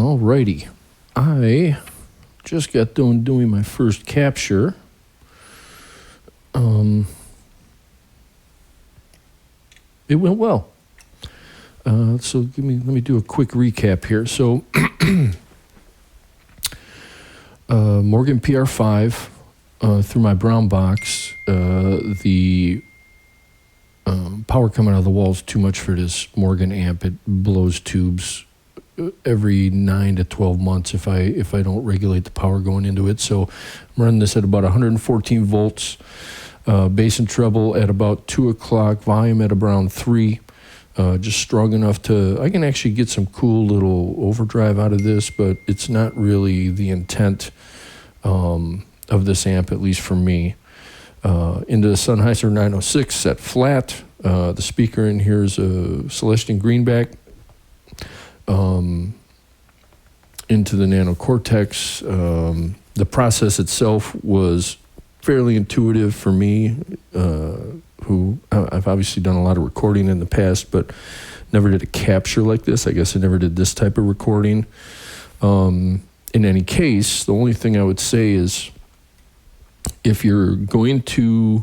Alrighty, I just got done doing my first capture. It went well. So let me do a quick recap here. So Morgan PR5 through my brown box. The power coming out of the wall is too much for this Morgan amp. It blows tubes every 9 to 12 months if I don't regulate the power going into it. So I'm running this at about 114 volts, bass and treble at about 2 o'clock, volume at around 3, just strong enough I can actually get some cool little overdrive out of this, but it's not really the intent of this amp, at least for me. Into the Sennheiser 906 set flat. The speaker in here is a Celestion Greenback. Into the Nano Cortex. The process itself was fairly intuitive for me, who I've obviously done a lot of recording in the past, but never did a capture like this. I guess I never did this type of recording. In any case, the only thing I would say is if you're going to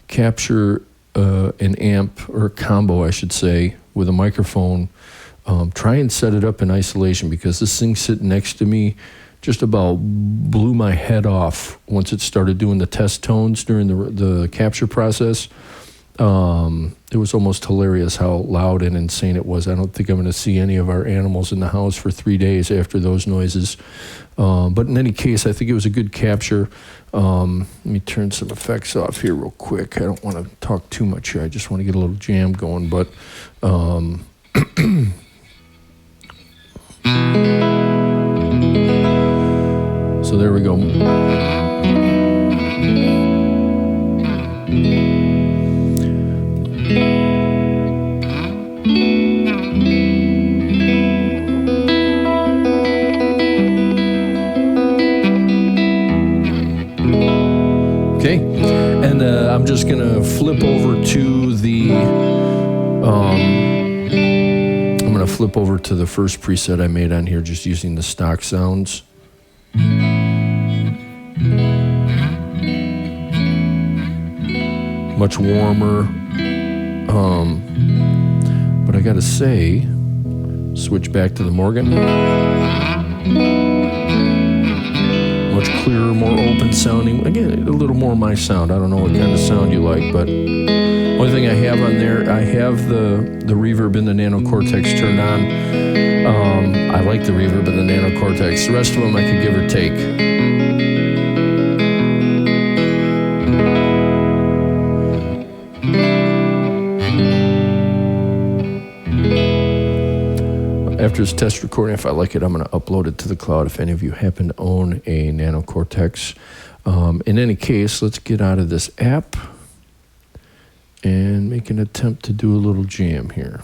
capture an amp, or a combo, I should say, with a microphone, try and set it up in isolation, because this thing sitting next to me just about blew my head off once it started doing the test tones during the capture process. It was almost hilarious how loud and insane it was. I don't think I'm going to see any of our animals in the house for 3 days after those noises. But in any case, I think it was a good capture. Let me turn some effects off here real quick. I don't want to talk too much here. I just want to get a little jam going. But so there we go. Okay, and I'm just gonna flip over to the I'm gonna flip over to the first preset I made on here, just using the stock sounds. Much warmer, but I gotta say, switch back to the Morgan. Much clearer, more open sounding. Again, a little more my sound. I don't know what kind of sound you like, but only thing I have on there, I have the reverb in the Nano Cortex turned on. I like the reverb in the Nano Cortex. The rest of them I could give or take. After this test recording, if I like it, I'm going to upload it to the cloud if any of you happen to own a Nano Cortex. In any case, let's get out of this app and make an attempt to do a little jam here.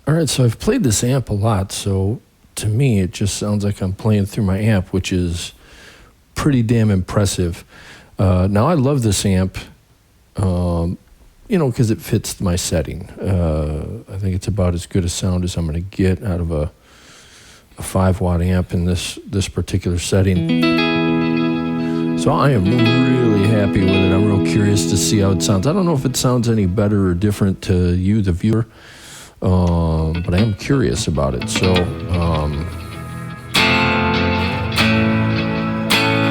All right, so I've played this amp a lot, so to me it just sounds like I'm playing through my amp, which is pretty damn impressive. Now I love this amp, because it fits my setting. I think it's about as good a sound as I'm going to get out of a 5-watt amp in this particular setting. So I am really happy with it. I'm real curious to see how it sounds. I don't know if it sounds any better or different to you, the viewer. But I am curious about it. So,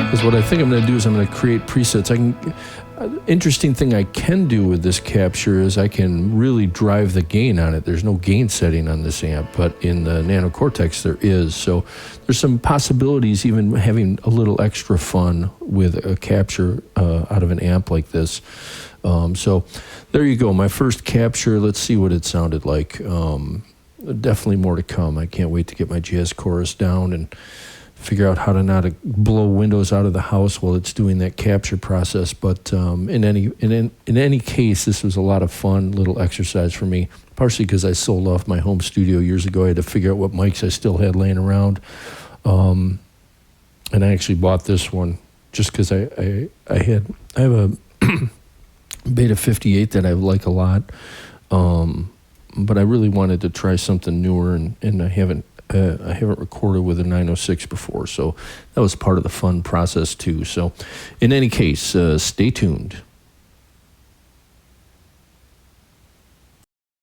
because what I think I'm going to do is I'm going to create presets. Interesting thing I can do with this capture is I can really drive the gain on it. There's no gain setting on this amp, but in the Nano Cortex there is. So there's some possibilities, even having a little extra fun with a capture out of an amp like this. So there you go, my first capture. Let's see what it sounded like. Definitely more to come. I can't wait to get my jazz chorus down and figure out how to not blow windows out of the house while it's doing that capture process. But in any case, this was a lot of fun little exercise for me, partially because I sold off my home studio years ago. I had to figure out what mics I still had laying around. And I actually bought this one just because I have a Beta 58 that I like a lot, but I really wanted to try something newer, and I haven't recorded with a 906 before, so that was part of the fun process too. So in any case, stay tuned.